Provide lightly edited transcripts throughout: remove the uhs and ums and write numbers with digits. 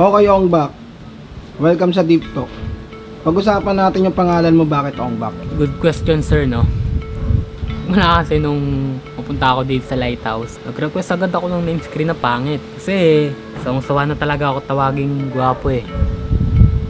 Okay, Ongbak. Welcome sa Deep Talk. Pag-usapan natin yung pangalan mo, bakit Ongbak? Good question, sir, no? Mula kasi nung pupunta ako dito sa Lighthouse, nag-request agad ako ng name screen na pangit. Kasi, sawang-sawa na talaga ako tawaging gwapo eh.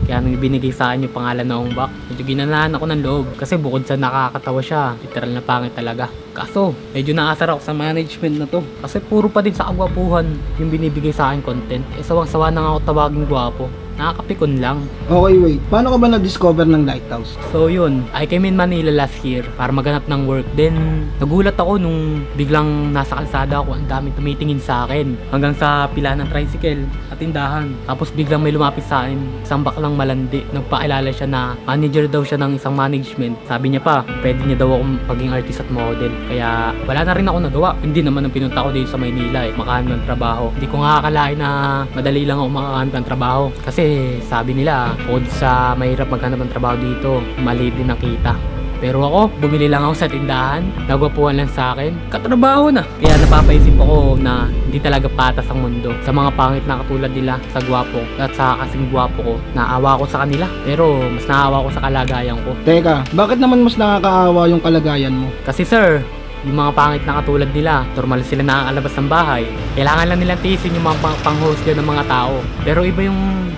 Kaya nung ibinigay sa akin yung pangalan na Ongbak, medyo ginanahan ako ng loob. Kasi bukod sa nakakatawa siya, literal na pangit talaga. Kaso, medyo naasar ako sa management na to. Kasi puro pa din sa kagwapuhan yung binibigay sa akin content. Eh, sawang-sawa na nga ako tawaging gwapo. Nakakapikon lang. Okay, wait. Paano ka ba na-discover ng Lighthouse? So yun, I came in Manila last year para maghanap ng work. Then nagulat ako nung biglang nasa kalsada ako, ang daming tumitingin sa akin. Hanggang sa pila ng tricycle at tindahan. Tapos biglang may lumapit sa akin, isang baklang malandi. Nagpakilala siya na manager daw siya ng isang management. Sabi niya pa, pwede niya daw akong maging artist at model. Kaya wala na rin ako nagawa. Hindi naman ang pinunta ko dito sa Maynila eh, makahanap ng trabaho. Hindi ko nga akalain na madali lang ako makahanap ng trabaho. Kasi sabi nila, bukod sa mahirap maghanap ng trabaho dito, maliit din ang kita. Pero ako, bumili lang ako sa tindahan, nagwapuan lang sa akin, katrabaho na. Kaya napapaisip ako na hindi talaga patas ang mundo. Sa mga pangit na katulad nila, sa gwapo at sa kasing gwapo ko, naawa ko sa kanila. Pero mas naawa ko sa kalagayan ko. Teka, bakit naman mas nakakaawa yung kalagayan mo? Kasi sir, yung mga pangit na katulad nila, normal sila nakakalabas ng bahay. Kailangan lang nilang tiisin yung mga pang-host ng mga tao. Pero iba yung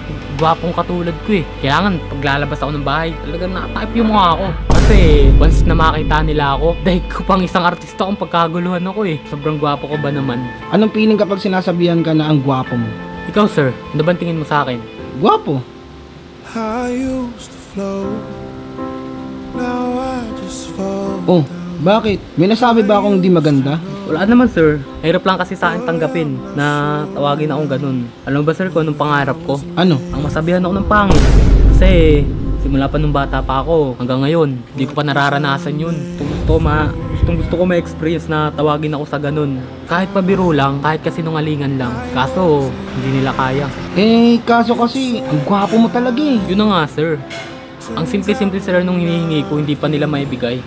gwapong katulad ko eh. Kailangan paglalabas ako ng bahay, talagang nakatype yung mukha ko. Kasi once na makita nila ako, dahil ko pang isang artista kung pagkaguluhan ako eh. Sobrang gwapo ko ba naman? Anong feeling kapag sinasabihan ka na ang gwapo mo? Ikaw sir, ano ba tingin mo sa akin? Gwapo. I used to float, now I just fall. Oh, bakit? May nasabi ba akong di maganda? Wala naman sir, hirap lang kasi sa akin tanggapin na tawagin akong ganun. Alam mo ba sir kung anong pangarap ko? Ano? Ang masabihan ako ng pangit. Kasi simula pa nung bata pa ako hanggang ngayon, hindi ko pa nararanasan yun. Gusto ko ma-experience na tawagin ako sa ganun. Kahit pabiro lang, kahit kasi nungalingan lang. Kaso, hindi nila kaya. Eh, kaso kasi, ang gwapo mo talaga eh. Yun na nga sir. Ang simple-simple sir nung hinihingi ko, hindi pa nila maibigay.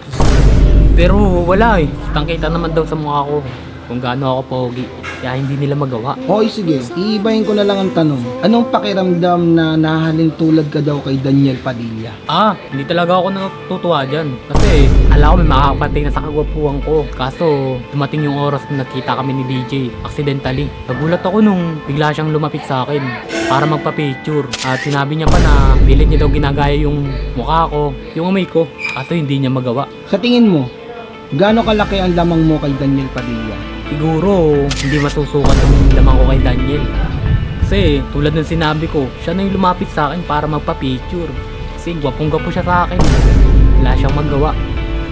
Pero wala eh. Tangkita naman daw sa mukha ko kung gaano ako pogi. Kaya hindi nila magawa. Okay, sige. Iibahin ko na lang ang tanong. Anong pakiramdam na nahalin tulad ka daw kay Daniel Padilla? Hindi talaga ako natutuwa dyan. Kasi alam ko may makakapantay na sa kagwapuhan ko. Kaso dumating yung oras na nakita kami ni DJ accidentally. Nagulat ako nung bigla siyang lumapit sa akin para magpa-picture. At sinabi niya pa na pilit niya daw ginagaya yung mukha ko, yung amoy ko. Kaso hindi niya magawa. Sa tingin mo, gaano kalaki ang lamang mo kay Daniel Padilla? Siguro hindi masusukat yung lamang ko kay Daniel. Kasi tulad ng sinabi ko, siya na yung lumapit sa akin para magpa-picture. Kasi gwapong-gwapo siya sa akin. Wala siyang magawa.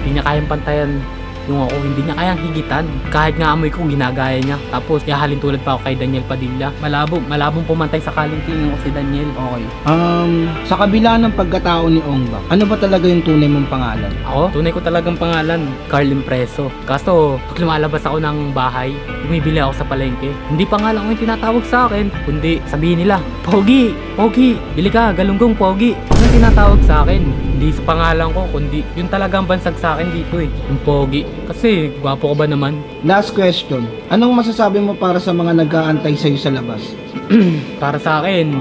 Hindi niya kayang pantayan yung ako, hindi niya kayang higitan. Kahit nga amoy ko, ginagaya niya. Tapos yahalin tulad pa ako kay Daniel Padilla. Malabong pumantay sa kalintingan ko si Daniel. Okay. Sa kabila ng pagkatao ni Ongbak, ano ba talaga yung tunay mong pangalan? Ako, tunay ko talagang pangalan, Carl Impreso. Kaso, pag lumalabas ako ng bahay, bumibili ako sa palengke. Hindi pangalan ko yung tinatawag sa akin, kundi sabihin nila, Pogi! Pogi! Bili ka, galunggong Pogi! Ano yung tinatawag sa akin? Hindi sa pangalan ko, kundi yun talagang bansag sa akin dito eh, yung Pogi. Kasi, gwapo ko ba naman? Last question. Anong masasabi mo para sa mga nag-aantay sa'yo sa labas? Para sa akin,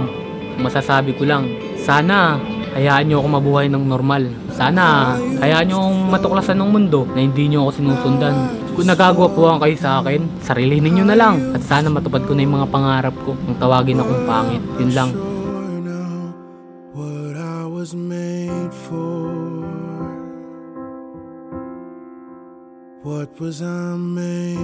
masasabi ko lang, sana hayaan nyo ako mabuhay ng normal. Sana hayaan nyo akong matuklasan ng mundo na hindi nyo ako sinusundan. Kung nagagwapuhan kayo sa akin, sarili ninyo na lang. At sana matupad ko na yung mga pangarap ko kung tawagin akong pangit. Yun lang. What I was made for. What was I made